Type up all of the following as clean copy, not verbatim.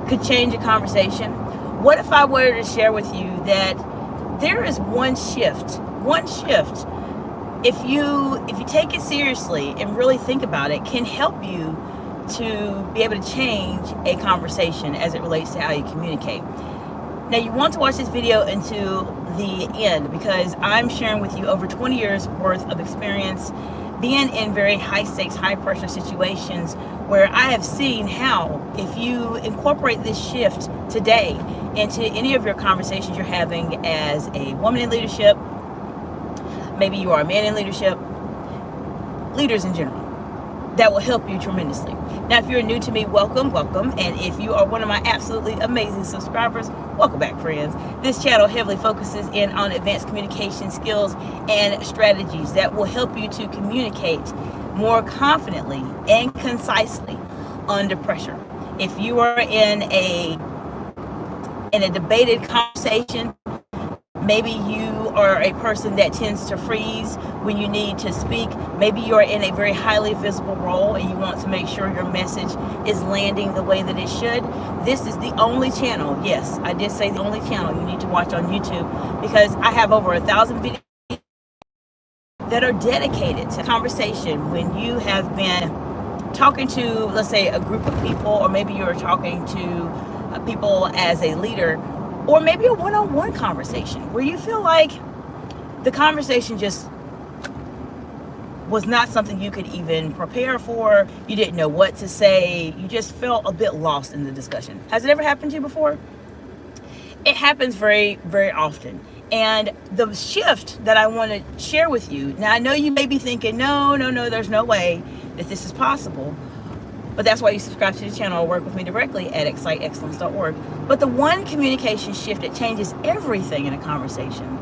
could change a conversation? What if I were to share with you that there is one shift, if you take it seriously and really think about it, can help you to be able to change a conversation as it relates to how you communicate. Now, you want to watch this video until the end, because I'm sharing with you over 20 years worth of experience being in very high stakes, high pressure situations where I have seen how, if you incorporate this shift today into any of your conversations you're having as a woman in leadership, maybe you are a man in leadership, leaders in general, that will help you tremendously. Now, if you're new to me, welcome. And if you are one of my absolutely amazing subscribers, welcome back, friends. This channel heavily focuses in on advanced communication skills and strategies that will help you to communicate more confidently and concisely under pressure. If you are in a debated conversation, maybe you are a person that tends to freeze when you need to speak. Maybe you're in a very highly visible role and you want to make sure your message is landing the way that it should. This is the only channel, yes, I did say the only channel you need to watch on YouTube, because I have over 1,000 videos that are dedicated to conversation. When you have been talking to, let's say, a group of people, or maybe you're talking to people as a leader, or maybe a one-on-one conversation where you feel like the conversation just was not something you could even prepare for. You didn't know what to say. You just felt a bit lost in the discussion. Has it ever happened to you before? It happens very, very often. And the shift that I want to share with you, now I know you may be thinking, no, there's no way that this is possible. But that's why you subscribe to the channel or work with me directly at executivecommunication.org. But the one communication shift that changes everything in a conversation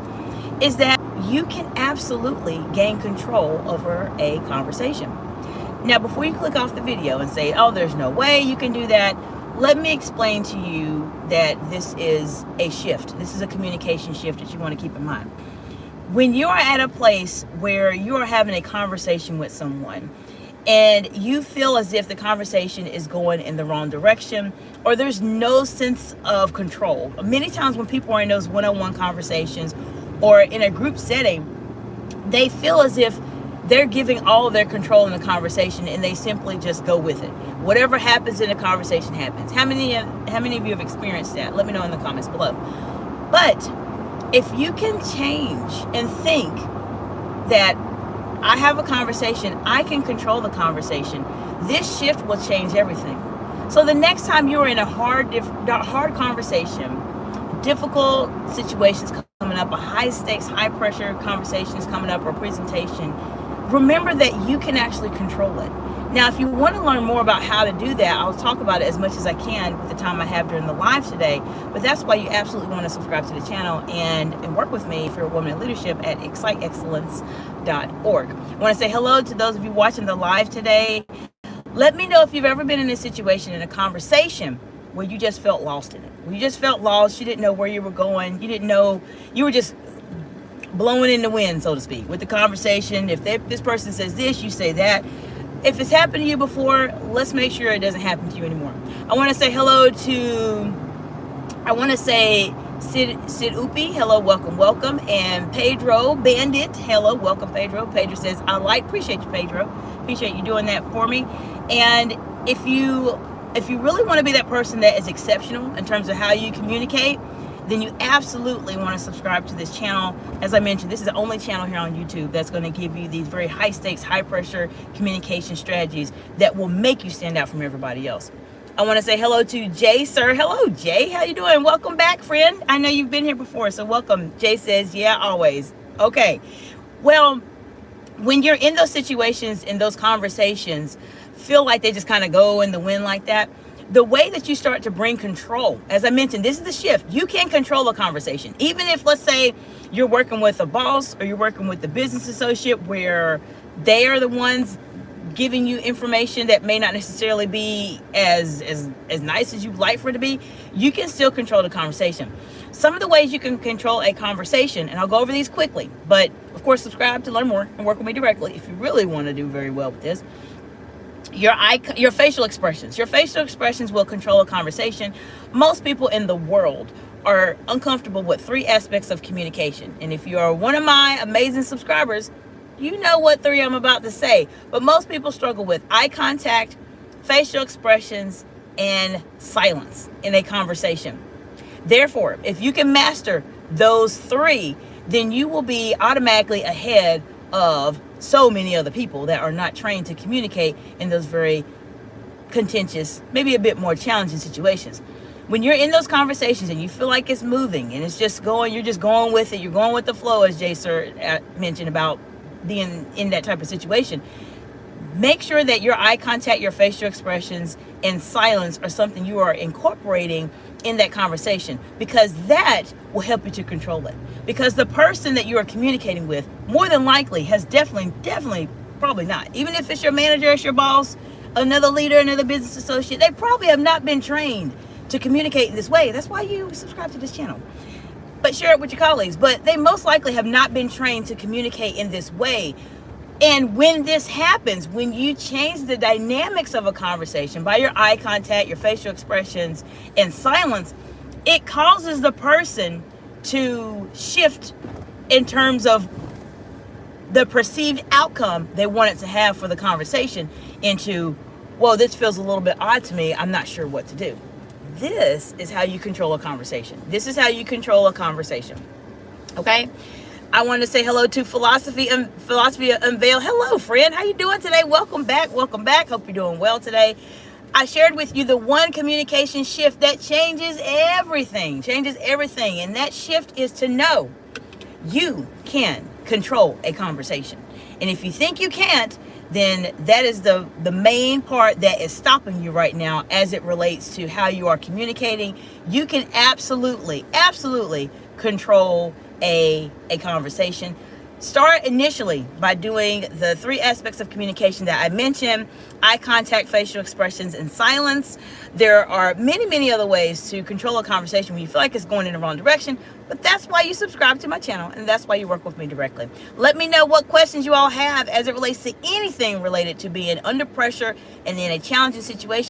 is that you can absolutely gain control over a conversation. Now, before you click off the video and say, oh, there's no way you can do that, let me explain to you that this is a shift. This is a communication shift that you want to keep in mind. When you are at a place where you are having a conversation with someone, and you feel as if the conversation is going in the wrong direction, or there's no sense of control. Many times when people are in those one-on-one conversations or in a group setting, they feel as if they're giving all of their control in the conversation and they simply just go with it. Whatever happens in the conversation happens. How many of you have experienced that? Let me know in the comments below. But if you can change and think that I have a conversation, I can control the conversation, this shift will change everything. So the next time you're in a hard conversation, difficult situations coming up, a high stakes, high pressure conversations coming up, or presentation, remember that you can actually control it. Now, if you want to learn more about how to do that, I'll talk about it as much as I can with the time I have during the live today. But that's why you absolutely want to subscribe to the channel and work with me if you're a woman in leadership at executivecommunication.org. I want to say hello to those of you watching the live today. Let me know if you've ever been in a situation, in a conversation, where you just felt lost in it. Where you just felt lost, you didn't know where you were going, you didn't know, you were just blowing in the wind, so to speak, with the conversation. If this person says this, you say that. If it's happened to you before, let's make sure it doesn't happen to you anymore. I want to say hello to, Sid Upi, hello, welcome. And Pedro Bandit, hello, welcome, Pedro. Pedro says, appreciate you, Pedro. Appreciate you doing that for me. And if you really want to be that person that is exceptional in terms of how you communicate, then you absolutely want to subscribe to this channel. As I mentioned, this is the only channel here on YouTube that's going to give you these very high stakes, high pressure communication strategies that will make you stand out from everybody else. I want to say hello to Jay, sir. Hello, Jay. How you doing? Welcome back, friend. I know you've been here before, so welcome. Jay says, yeah, always. Okay. Well, when you're in those situations, in those conversations, feel like they just kind of go in the wind like that, the way that you start to bring control, as I mentioned, this is the shift. You can control a conversation. Even if, let's say, you're working with a boss or you're working with the business associate where they are the ones giving you information that may not necessarily be as nice as you'd like for it to be, you can still control the conversation. Some of the ways you can control a conversation, and I'll go over these quickly, but of course, subscribe to learn more and work with me directly if you really want to do very well with this. Your facial expressions. Your facial expressions will control a conversation. Most people in the world are uncomfortable with 3 aspects of communication. And if you are one of my amazing subscribers, you know what 3 I'm about to say. But most people struggle with eye contact, facial expressions, and silence in a conversation. Therefore, if you can master those 3, then you will be automatically ahead of so many other people that are not trained to communicate in those very contentious, maybe a bit more challenging situations. When you're in those conversations and you feel like it's moving and it's just going, you're just going with it, you're going with the flow, as Jay Sir mentioned about being in that type of situation. Make sure that your eye contact, your facial expressions, and silence are something you are incorporating in that conversation, because that will help you to control it. Because the person that you are communicating with more than likely has definitely, probably not. Even if it's your manager, it's your boss, another leader, another business associate, they probably have not been trained to communicate in this way. That's why you subscribe to this channel. But share it with your colleagues. But they most likely have not been trained to communicate in this way. And when this happens, when you change the dynamics of a conversation by your eye contact, your facial expressions, and silence, it causes the person to shift in terms of the perceived outcome they want it to have for the conversation into, well, this feels a little bit odd to me. I'm not sure what to do. This is how you control a conversation. This is how you control a conversation. Okay? I want to say hello to Philosophy Unveiled. Hello, friend. How you doing today? Welcome back. Welcome back. Hope you're doing well today. I shared with you the one communication shift that changes everything. And that shift is to know you can control a conversation. And if you think you can't, then that is the main part that is stopping you right now as it relates to how you are communicating. You can absolutely control a conversation. Start initially by doing the 3 aspects of communication that I mentioned: eye contact, facial expressions, and silence. There are many other ways to control a conversation when you feel like it's going in the wrong direction, but that's why you subscribe to my channel, and that's why you work with me directly. Let me know what questions you all have as it relates to anything related to being under pressure and in a challenging situation.